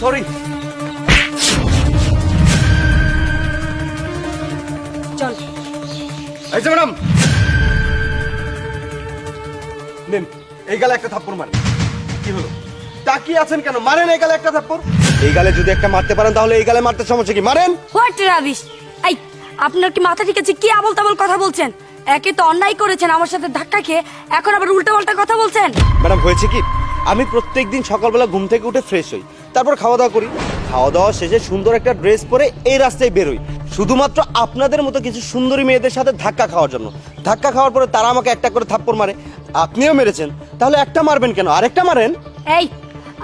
Sorry. চল। এই যে ম্যাডাম, নেন এই গালে একটা থাপ্পড় মারেন। কি হলো, তাকিয়ে আছেন কেন? মারেন এই গালে একটা থাপ্পড়। এই গালে যদি একটা মারতে পারেন তাহলে এই গালে মারতে সমস্যা কি? মারেন। What rubbish! এই, আপনার কি মাথা ঠিক আছে? কি আবল তাবল কথা বলছেন? একে তো অন্যায় করেছেন আমার সাথে ধাক্কা খেয়ে, এখন আবার উল্টো পাল্টা কথা বলছেন। ম্যাডাম হয়েছে কি, আমি প্রত্যেকদিন সকালবেলা ঘুম থেকে উঠে ফ্রেশ হই, তারপর খাওয়া দাওয়া করি। খাওয়া দাওয়া শেষে সুন্দর একটা ড্রেস পরে এই রাস্তায় বেরোই শুধুমাত্র আপনাদের মতো কিছু সুন্দরী মেয়েদের সাথে ধাক্কা খাওয়ার জন্য। ধাক্কা খাওয়ার পরে তারা আমাকে একটা করে থাপ্পড় মারে। আপনিও মেরেছেন, তাহলে একটা মারবেন কেন? আরেকটা মারেন। এই,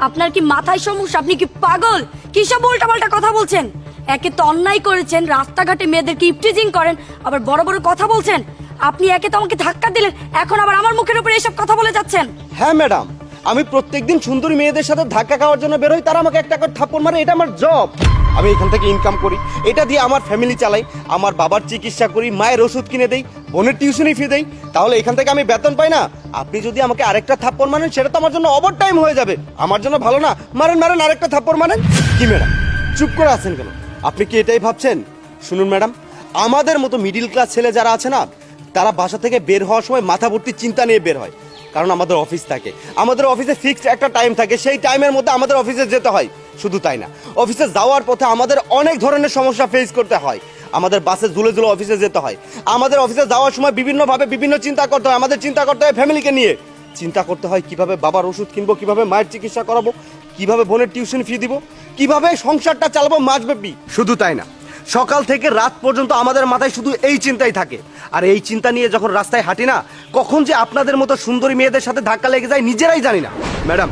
আপনার কি মাথায় সমস্যা? আপনি কি পাগল? কি সব উল্টা পাল্টা কথা বলছেন? একে তো অন্যায় করেছেন, রাস্তাঘাটে মেয়েদেরকে ইপটিজিং করেন, আবার বড় বড় কথা বলছেন। আপনি একে তো আমাকে ধাক্কা দিলেন, এখন আবার আমার মুখের উপরে এসব কথা বলে যাচ্ছেন। হ্যাঁ ম্যাডাম, আমি প্রত্যেকদিন সুন্দরী মেয়েদের সাথে ধাক্কা খাওয়ার জন্য বেরোই, তারা আমাকে একটা করে থাপ্পড় মারে। এটা আমার জব, আমি এখান থেকে ইনকাম করি, এটা দিয়ে আমার ফ্যামিলি চালাই, আমার বাবার চিকিৎসা করি, মায়ের ওষুধ কিনে দেই, বোনের টিউশনি ফি দেই, তাহলে এখান থেকে আমি বেতন পাই না? আপনি যদি আমাকে আরেকটা থাপ্পড় মারেন সেটা তো আমার জন্য ওভার টাইম হয়ে যাবে, আমার জন্য ভালো না? মারেন মারেন, আরেকটা থাপ্পড় মারেন। কি ম্যাডাম চুপ করে আছেন কেন? আপনি কি এটাই ভাবছেন? শুনুন ম্যাডাম, আমাদের মতো মিডিল ক্লাস ছেলে যারা আছে না, তারা বাসা থেকে বের হওয়ার সময় মাথা ভর্তি চিন্তা নিয়ে বের হয়, কারণ আমাদের অফিস থাকে, আমাদের অফিসে ফিক্সড একটা টাইম থাকে, সেই টাইমের মধ্যে আমাদের অফিসে যেতে হয়। শুধু তাই না, অফিসে যাওয়ার পথে আমাদের অনেক ধরনের সমস্যা ফেস করতে হয়। আমাদের বাসে ঝুলে ঝুলে অফিসে যেতে হয়, আমাদের অফিসে যাওয়ার সময় বিভিন্নভাবে বিভিন্ন চিন্তা করতে হয়। আমাদের চিন্তা করতে হয় ফ্যামিলিকে নিয়ে, চিন্তা করতে হয় কিভাবে বাবার ওষুধ কিনবো, কিভাবে মায়ের চিকিৎসা করাবো, কিভাবে বোনের টিউশন ফি দিব, কিভাবে সংসারটা চালাবো মাসব্যাপী। শুধু তাই না, সকাল থেকে রাত পর্যন্ত আমাদের মাথায় শুধু এই চিন্তাই থাকে। আর এই চিন্তা নিয়ে যখন রাস্তায় হাঁটি না, কখন যে আপনাদের মতো সুন্দরী মেয়েদের সাথে ধাক্কা লেগে যায় নিজেরাই জানি না। ম্যাডাম,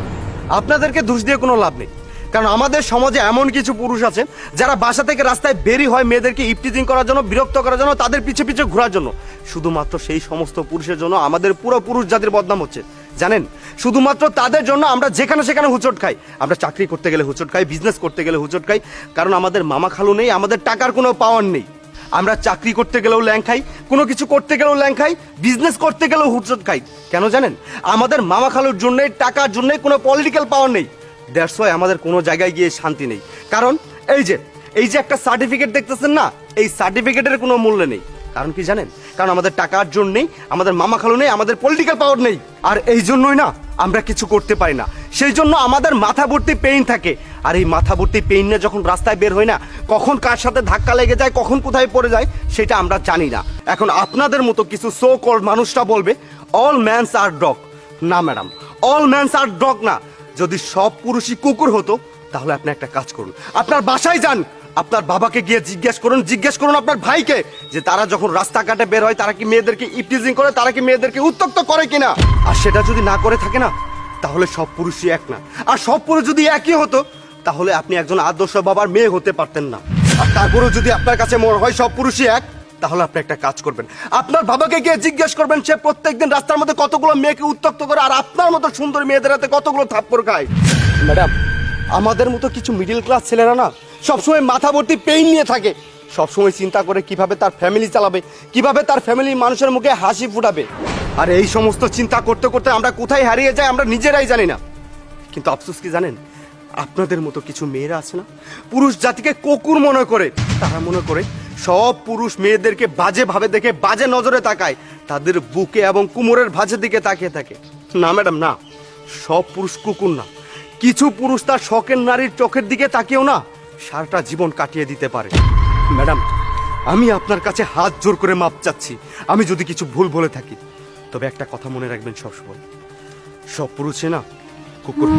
আপনাদেরকে দোষ দিয়ে কোনো লাভ নেই, কারণ আমাদের সমাজে এমন কিছু পুরুষ আছেন যারা বাসা থেকে রাস্তায় বেরই হয় মেয়েদেরকে ইপটিজিং করার জন্য, বিরক্ত করার জন্য, তাদের পিছে পিছে ঘোরার জন্য। শুধুমাত্র সেই সমস্ত পুরুষের জন্য আমাদের পুরো পুরুষ জাতির বদনাম হচ্ছে, জানেন? শুধুমাত্র তাদের জন্য আমরা যেখানে সেখানে হুচট খাই। আমরা চাকরি করতে গেলে হুচট খাই, বিজনেস করতে গেলে হুচট খাই, কারণ আমাদের মামা খালু নেই, আমাদের টাকার কোনো পাওয়ার নেই। আমরা চাকরি করতে গেলেও ল্যাং খাই, কোনো কিছু করতে গেলেও ল্যাং খাই, বিজনেস করতে গেলেও হুচট খাই। কেন জানেন? আমাদের মামা খালুর জন্য, টাকার জন্য কোনো পলিটিক্যাল পাওয়ার নেই। দ্যাটস ওয়াই আমাদের কোনো জায়গায় গিয়ে শান্তি নেই। কারণ এই যে একটা সার্টিফিকেট দেখতেছেন না, এই সার্টিফিকেটের কোনো মূল্য নেই। কারণ কি জানেন? কারণ আমাদের টাকার জন্য নেই, আমাদের মামা খালু নেই, আমাদের পলিটিক্যাল পাওয়ার নেই। আর এই জন্যই না আমরা কিছু করতে পারি না, সেই জন্য আমাদের মাথা ভর্তি পেইন থাকে। আর এই মাথা ভর্তি পেইন নিয়ে যখন রাস্তায় বের হই না, কখন কার সাথে ধাক্কা লেগে যায়, কখন কোথায় পড়ে যায়, সেটা আমরা জানি না। এখন আপনাদের মতো কিছু সো কল্ড মানুষরা বলবে অল ম্যানস আর ডগ। না ম্যাডাম, অল ম্যানস আর ডগ না। যদি সব পুরুষই কুকুর হতো তাহলে আপনি একটা কাজ করুন, আপনার বাসায় যান, আপনার বাবাকে গিয়ে জিজ্ঞেস করুন আপনার ভাইকে, যে তারা যখন রাস্তাঘাটে বের হয় তারা কি মেয়েদেরকে ইপটিজিং করে, তারা কি মেয়েদেরকে উত্ত্যক্ত করে কিনা। আর সেটা যদি না করে থাকে না, তাহলে সব পুরুষই এক না। আর সব পুরুষ যদি একই হতো তাহলে আপনি একজন আদর্শ বাবার মেয়ে হতে পারতেন না। আর তারপরেও যদি আপনার কাছে মনে হয় সব পুরুষই এক, তাহলে আপনি একটা কাজ করবেন, আপনার বাবাকে গিয়ে জিজ্ঞেস করবেন সে প্রত্যেকদিন রাস্তার মধ্যে কতগুলো মেয়েকে উত্ত্যক্ত করে আর আপনার মতো সুন্দরী মেয়েদের হাতে কতগুলো থাপ্পড় খায়। ম্যাডাম, আমাদের মতো কিছু মিডিল ক্লাস ছেলেরা না সবসময় মাথা ভর্তি পেইন নিয়ে থাকে, সবসময় চিন্তা করে কিভাবে তার ফ্যামিলি চালাবে, কিভাবে তার ফ্যামিলির মানুষের মুখে হাসি ফুটাবে। আর এই সমস্ত চিন্তা করতে করতে আমরা কোথায় হারিয়ে যাই আমরা নিজেরাই জানি না। কিন্তু আফসোস কি জানেন? আপনাদের মতো কিছু মেয়েরা আছে না, পুরুষ জাতিকে কুকুর মনে করে, তারা মনে করে সব পুরুষ মেয়েদেরকে বাজে ভাবে দেখে বাজে নজরে তাকায়, তাদের বুকে এবং কোমরের ভাঁজের দিকে তাকিয়ে থাকে। না ম্যাডাম, না, সব পুরুষ কুকুর না। কিছু পুরুষ তার শখের নারীর চোখের দিকে তাকিয়েও না সারাটা জীবন কাটিয়ে দিতে পারে। ম্যাডাম, আমি আপনার কাছে হাত জোর করে মাপ চাচ্ছি আমি যদি কিছু ভুল বলে থাকি। তবে একটা কথা মনে রাখবেন সবসময়, সব পুরুষে না কুকুর।